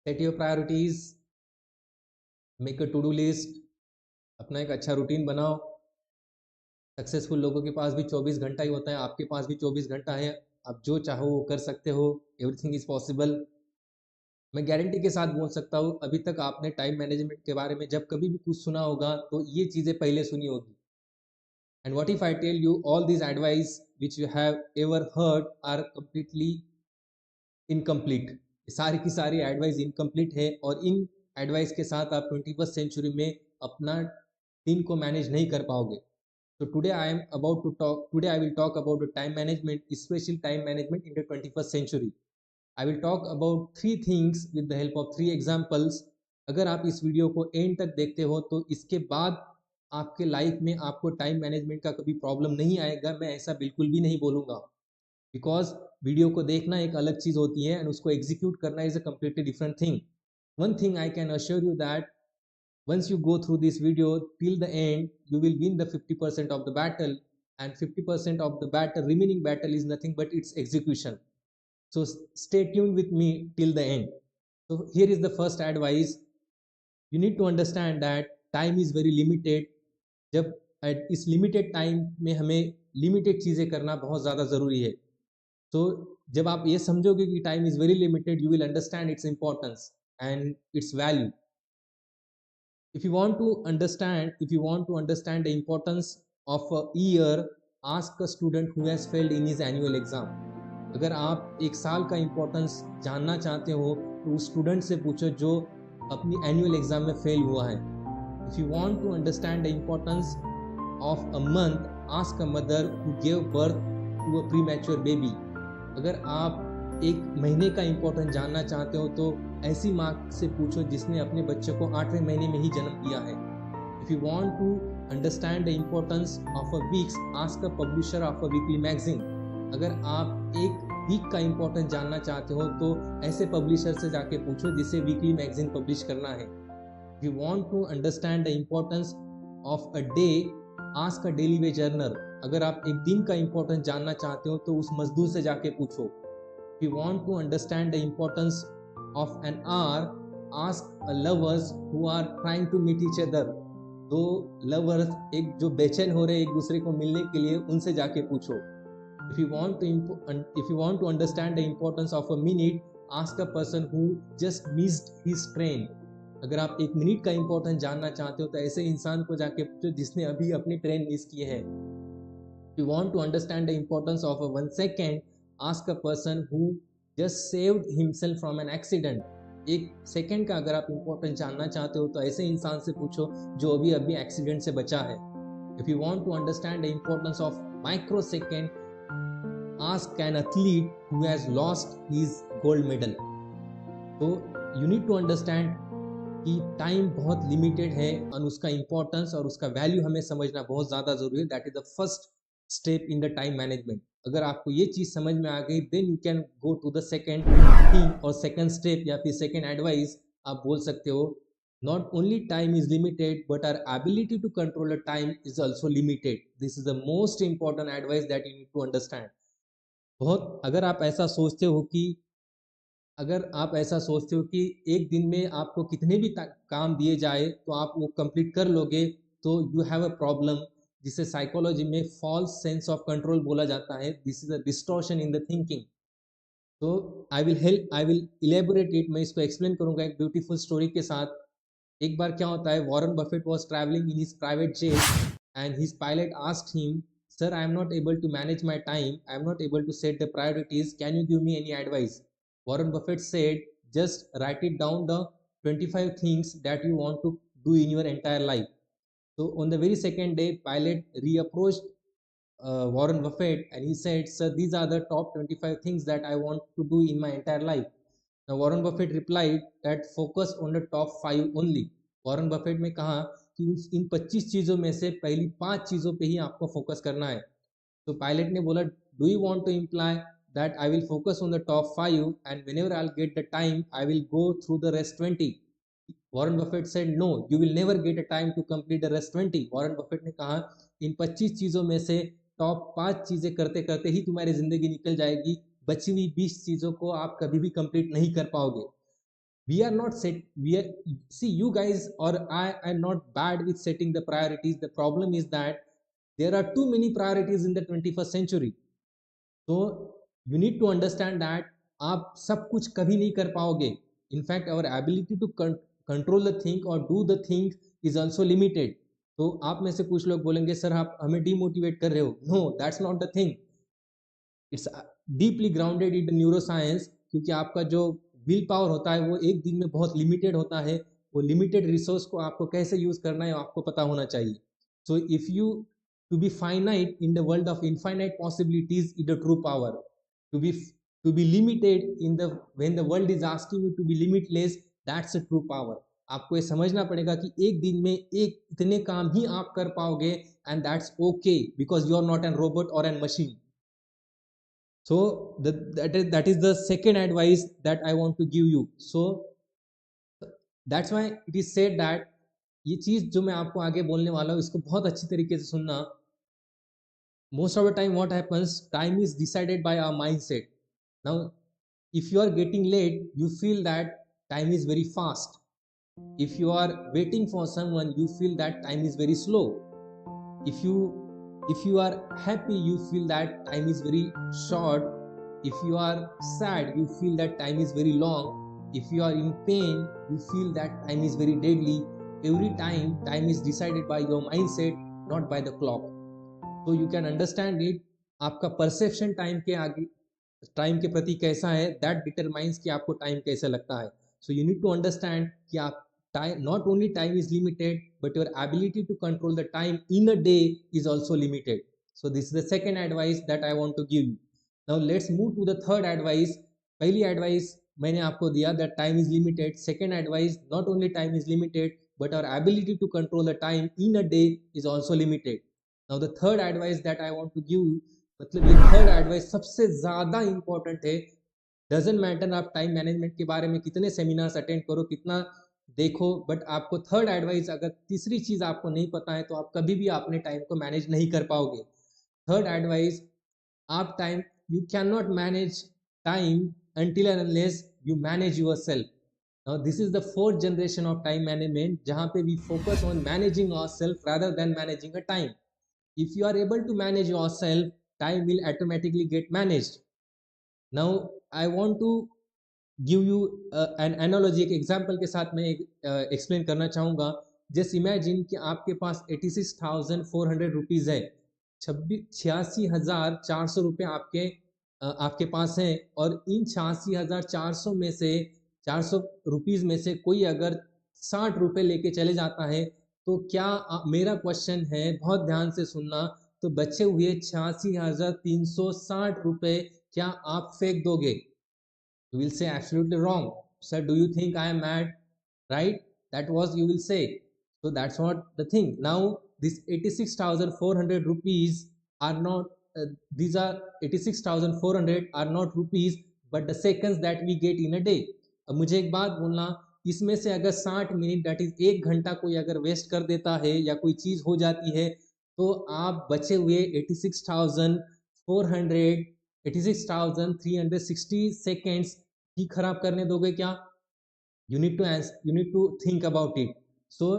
Set your priorities, make a to do list, अपना एक अच्छा रूटीन बनाओ। सक्सेसफुल लोगों के पास भी 24 घंटा ही होता है, आपके पास भी 24 घंटा है। आप जो चाहो वो कर सकते हो। Everything is possible. मैं गारंटी के साथ बोल सकता हूँ, अभी तक आपने टाइम मैनेजमेंट के बारे में जब कभी भी कुछ सुना होगा तो ये चीज़ें पहले सुनी होगी। And what if I tell you all this advice which you have ever heard are completely incomplete. सारी की सारी एडवाइस इनकम्प्लीट है और इन एडवाइस के साथ आप 21st सेंचुरी में अपना दिन को मैनेज नहीं कर पाओगे। So today I will talk about the time management, especially time management in the 21st century. I will talk about three things with the help of three examples. अगर आप इस वीडियो को एंड तक देखते हो तो इसके बाद आपके लाइफ में आपको टाइम मैनेजमेंट का कभी प्रॉब्लम नहीं आएगा। मैं ऐसा बिल्कुल भी नहीं बोलूँगा, बिकॉज वीडियो को देखना एक अलग चीज़ होती है एंड उसको एग्जीक्यूट करना is a completely different thing. One thing I can assure you that once you go through this video till the end, you will win the 50% of the battle, and 50% of the battle, remaining battle, is nothing but its execution. So stay tuned with me till the end. So here is the first advice. You need to understand that time is very limited. जब इस limited time में हमें limited चीज़ें करना बहुत ज़्यादा ज़रूरी है। तो जब आप ये समझोगे कि time is very limited, you will understand its importance and it's value. If you want to understand the importance of a year, ask a student who has failed in his annual exam. अगर आप एक साल का importance जानना चाहते हो तो उस स्टूडेंट से पूछो जो अपनी एनुअल एग्जाम में फेल हुआ है। If you want to understand the importance of a month, ask a mother who give birth to a premature baby. अगर आप एक महीने का इम्पोर्टेंस जानना चाहते हो तो ऐसी माँ से पूछो जिसने अपने बच्चे को 8वें महीने में ही जन्म दिया है। If you want to understand the importance of a weeks, ask a publisher of a weekly magazine. अगर आप एक वीक का इम्पोर्टेंस जानना चाहते हो तो ऐसे पब्लिशर से जाके पूछो जिसे वीकली मैगजीन पब्लिश करना है। If you want to understand the importance of a day, ask a daily wage earner. अगर आप एक दिन का इम्पोर्टेंस जानना चाहते हो तो उस मजदूर से जाके पूछो। If you want to understand the importance of an hour, ask a lovers who are trying to meet each other. दो lovers एक जो बेचैन हो रहे एक दूसरे को मिलने के लिए, उनसे जाके पूछो। If you want to understand the importance of a minute, ask a person who just missed his train. अगर आप एक मिनट का इम्पोर्टेंस जानना चाहते हो तो ऐसे इंसान को जाके पूछो जिसने अभी अपनी ट्रेन मिस की है। If you want to understand the importance of a 1 second, ask a person who just saved himself from an accident. एक सेकेंड का अगर आप इम्पोर्टेंस जानना चाहते हो तो ऐसे इंसान से पूछो जो अभी अभी एक्सीडेंट से बचा है। If you want to understand the importance of microsecond, ask an athlete who has lost his gold medal. तो you need to understand कि टाइम बहुत लिमिटेड है और उसका इम्पोर्टेंस और उसका वैल्यू हमें समझना बहुत ज़्यादा ज़रूरी है। That is the first step in the time management. अगर आपको ये चीज़ समझ में आ गई, then you can go to the second thing और सेकेंड स्टेप या फिर सेकेंड एडवाइस। आप बोल सकते हो, not only time is limited but our ability to control a time is also limited. This is the most important advice that you need to understand. बहुत अगर आप ऐसा सोचते हो कि एक दिन में आपको कितने भी काम दिए जाए तो आप वो कंप्लीट कर लोगे, तो यू हैव अ प्रॉब्लम, जिसे साइकोलॉजी में फॉल्स सेंस ऑफ कंट्रोल बोला जाता है। This is a distortion in the thinking. तो आई विल इलेबोरेट इट। मैं इसको एक्सप्लेन करूंगा एक ब्यूटीफुल स्टोरी के साथ। एक बार क्या होता है, Warren Buffett was travelling in his private jet and his pilot asked him, sir I am not able to manage my time, I am not able to set the priorities, can you give me any advice? Warren Buffett said, just write it down the 25 things that you want to do in your entire life. So on the very second day, pilot reapproached Warren Buffett and he said, sir, these are the top 25 things that I want to do in my entire life. Now Warren Buffett replied that focus on the top 5 only. Warren Buffett ने कहा कि इन 25 चीज़ों में से पहली 5 चीज़ों पे ही आपको फोकस करना है। तो पायलट ने बोला, do you want to imply that I will focus on the top 5 and whenever I'll get the time, I will go through the rest 20. Warren Buffett said, no, you will never get a time to complete the rest 20. Warren Buffett ने कहा, इन 25 चीज़ों में से top 5 चीज़ें करते करते ही तुम्हारी ज़िंदगी निकल जाएगी, बची हुई 20 चीज़ों को आप कभी भी कंप्लीट नहीं कर पाओगे। we are not set, we are, see, you guys or I am not bad with setting the priorities. The problem is that there are too many priorities in the 21st century. So you need to understand that आप सब कुछ कभी नहीं कर पाओगे. In fact, our ability to control the thing or do the thing is also limited. तो आप में से कुछ लोग बोलेंगे सर आप हमें डिमोटिवेट कर रहे हो. No, that's not the thing. It's deeply grounded in the neuroscience, क्योंकि आपका जो विल पावर होता है वो एक दिन में बहुत लिमिटेड होता है. वो लिमिटेड रिसोर्स को आपको कैसे यूज करना है आपको पता होना चाहिए. So if you to be finite in the world of infinite possibilities is the true power. To be limited in the when the world is asking you to be limitless, that's a true power. आपको ये समझना पड़ेगा कि एक दिन में एक इतने काम ही आप कर पाओगे, and that's okay because you are not a robot or a machine. So that is the second advice that I want to give you. So that's why it is said that ये चीज जो मैं आपको आगे बोलने वाला हूँ इसको बहुत अच्छी तरीके से सुनना. Most of the time what happens, time is decided by our mindset. Now if you are getting late, you feel that time is very fast. If you are waiting for someone, you feel that time is very slow. If you are happy, you feel that time is very short. If you are sad, you feel that time is very long. If you are in pain, you feel that time is very deadly. Every time is decided by your mindset, not by the clock. So you can understand it. आपका perception time के आगे, time के प्रति कैसा है, that determines कि आपको time कैसा लगता है. So you need to understand कि आप time, not only time is limited, but your ability to control the time in a day is also limited. So this is the second advice that I want to give you. Now let's move to the third advice. पहली advice मैंने आपको दिया that time is limited. Second advice, not only time is limited, but our ability to control the time in a day is also limited. Now the third advice that I want to give you, मतलब ये third advice सबसे ज्यादा important है. Doesn't matter आप time management के बारे में कितने सेमिनार्स अटेंड करो, कितना देखो, बट आपको थर्ड एडवाइस, अगर तीसरी चीज आपको नहीं पता है तो आप कभी भी अपने टाइम को मैनेज नहीं कर पाओगे. थर्ड एडवाइस, आप time, you can not manage time until and unless you manage yourself. Now this is the fourth generation of time management, जहाँ पे we focus on managing ourselves rather than managing a time. If you are able to manage yourself, time will automatically get managed. Now I want to give you an analogy. एक example के साथ मैं explain करना चाहूँगा. Just imagine कि आपके पास 86,400 rupees है. 86,400 रुपये आपके पास हैं, और इन 86,400 में से 400 रुपीज़ में से कोई अगर 60 रुपये लेके चले जाता है, तो क्या मेरा क्वेश्चन है, बहुत ध्यान से सुनना, तो बचे हुए 86,360 रुपये क्या आप फेंक दोगे? You will say absolutely wrong. Sir, do you think I am mad? Right? That was you will say. So that's not the thing. Now this 86,400 rupees are not, these are 86,400 are not rupees, but the seconds that we get in a day. अब मुझे एक बात बोलना, इसमें से अगर 60 minute that is 1 घंटा कोई अगर वेस्ट कर देता है या कोई चीज हो जाती है, तो आप बचे हुए 86,400 86,360 सेकेंड्स ही खराब करने दोगे क्या? You need to think about it. So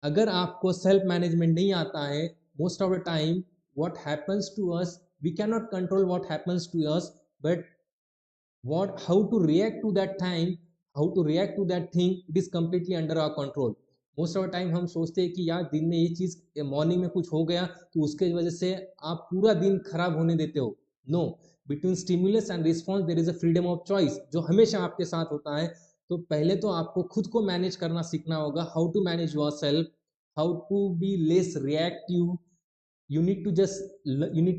अगर आपको सेल्फ मैनेजमेंट नहीं आता है, most of the time what happens to us, we can not control what happens to us, but what how to react to that time, how to react to that thing, it is completely under our control. Most of time हम सोचते हैं कि यार दिन में ये चीज, morning में कुछ हो गया तो उसके वजह से आप पूरा दिन खराब होने देते हो. No, between stimulus and response there is a freedom of choice, जो हमेशा आपके साथ होता है. तो पहले तो आपको खुद को मैनेज करना सीखना होगा. How to manage yourself, how to be less reactive. You need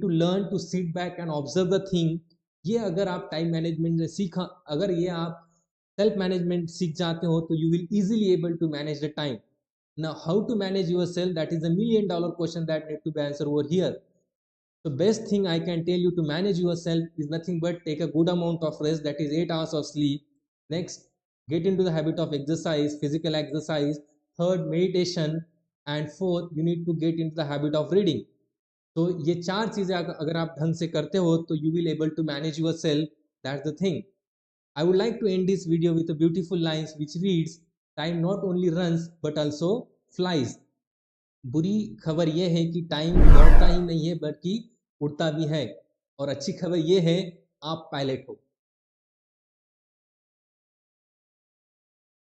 to learn to sit back and observe the thing. ये अगर आप टाइम मैनेजमेंट में सीखा, अगर ये आप सेल्फ मैनेजमेंट सीख जाते हो, तो you will easily able to manage the time. Now how to manage yourself, that is a $1,000,000 question that need to be answered over here. The best thing I can tell you to manage yourself is nothing but take a good amount of rest, that is 8 hours of sleep. Next, get into the habit of exercise, physical exercise. Third, meditation. And fourth, you need to get into the habit of reading. तो ये 4 चीजें अगर आप ढंग से करते हो तो you will able to manage yourself. That's the thing. I would like to end this video with a beautiful lines which reads, time not only runs but also flies. बुरी खबर ये है कि टाइम दौड़ता ही नहीं है बल्कि उड़ता भी है, और अच्छी खबर ये है आप पायलट हो।